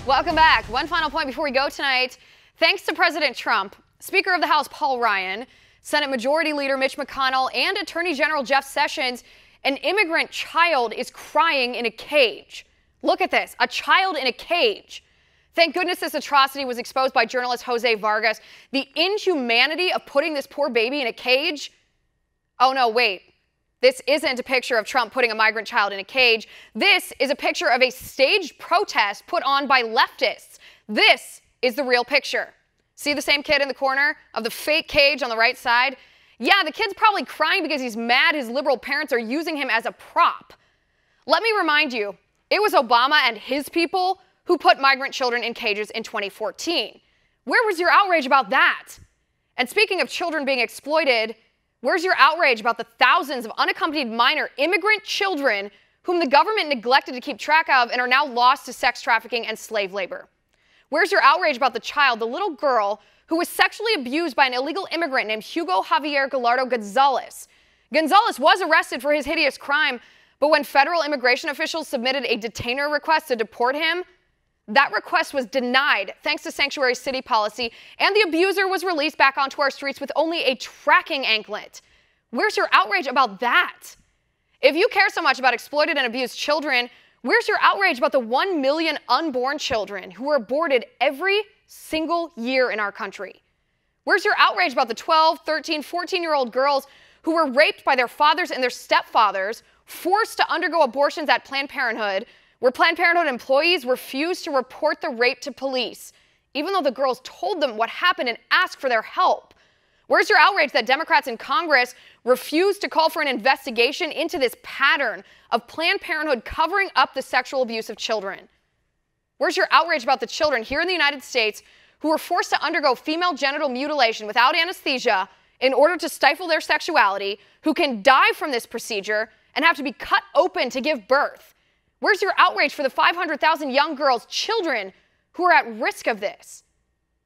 Welcome back. One final point before we go tonight. Thanks to President Trump, Speaker of the House Paul Ryan, Senate Majority Leader Mitch McConnell, and Attorney General Jeff Sessions, an immigrant child is crying in a cage. Look at this, a child in a cage. Thank goodness this atrocity was exposed by journalist Jose Vargas. The inhumanity of putting this poor baby in a cage. Oh no, wait. This isn't a picture of Trump putting a migrant child in a cage. This is a picture of a staged protest put on by leftists. This is the real picture. See the same kid in the corner of the fake cage on the right side? Yeah, the kid's probably crying because he's mad his liberal parents are using him as a prop. Let me remind you, it was Obama and his people who put migrant children in cages in 2014. Where was your outrage about that? And speaking of children being exploited, where's your outrage about the thousands of unaccompanied minor immigrant children whom the government neglected to keep track of and are now lost to sex trafficking and slave labor? Where's your outrage about the child, the little girl, who was sexually abused by an illegal immigrant named Hugo Javier Gallardo Gonzalez? Gonzalez was arrested for his hideous crime, but when federal immigration officials submitted a detainer request to deport him, that request was denied thanks to sanctuary city policy, and the abuser was released back onto our streets with only a tracking anklet. Where's your outrage about that? If you care so much about exploited and abused children, where's your outrage about the 1 million unborn children who are aborted every single year in our country? Where's your outrage about the 12, 13, 14-year-old girls who were raped by their fathers and their stepfathers, forced to undergo abortions at Planned Parenthood, where Planned Parenthood employees refused to report the rape to police, even though the girls told them what happened and asked for their help? Where's your outrage that Democrats in Congress refused to call for an investigation into this pattern of Planned Parenthood covering up the sexual abuse of children? Where's your outrage about the children here in the United States who were forced to undergo female genital mutilation without anesthesia in order to stifle their sexuality, who can die from this procedure and have to be cut open to give birth? Where's your outrage for the 500,000 young girls, children, who are at risk of this?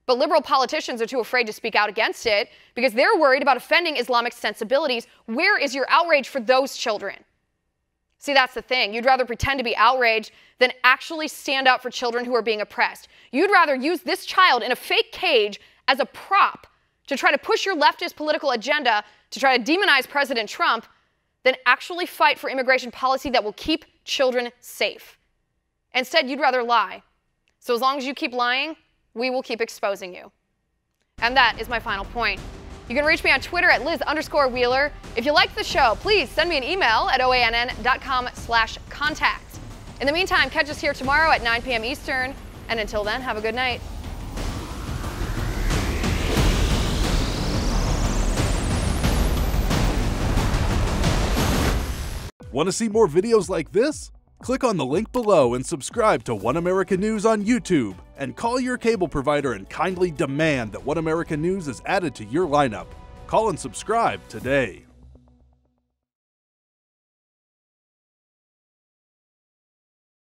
But liberal politicians are too afraid to speak out against it because they're worried about offending Islamic sensibilities. Where is your outrage for those children? See, that's the thing. You'd rather pretend to be outraged than actually stand up for children who are being oppressed. You'd rather use this child in a fake cage as a prop to try to push your leftist political agenda to try to demonize President Trump than actually fight for immigration policy that will keep children safe. Instead, you'd rather lie. So as long as you keep lying, we will keep exposing you. And that is my final point. You can reach me on Twitter at Liz_Wheeler. If you liked the show, please send me an email at oann.com/contact. In the meantime, catch us here tomorrow at 9 p.m. Eastern. And until then, have a good night. Want to see more videos like this? Click on the link below and subscribe to One America News on YouTube, and call your cable provider and kindly demand that One America News is added to your lineup. Call and subscribe today.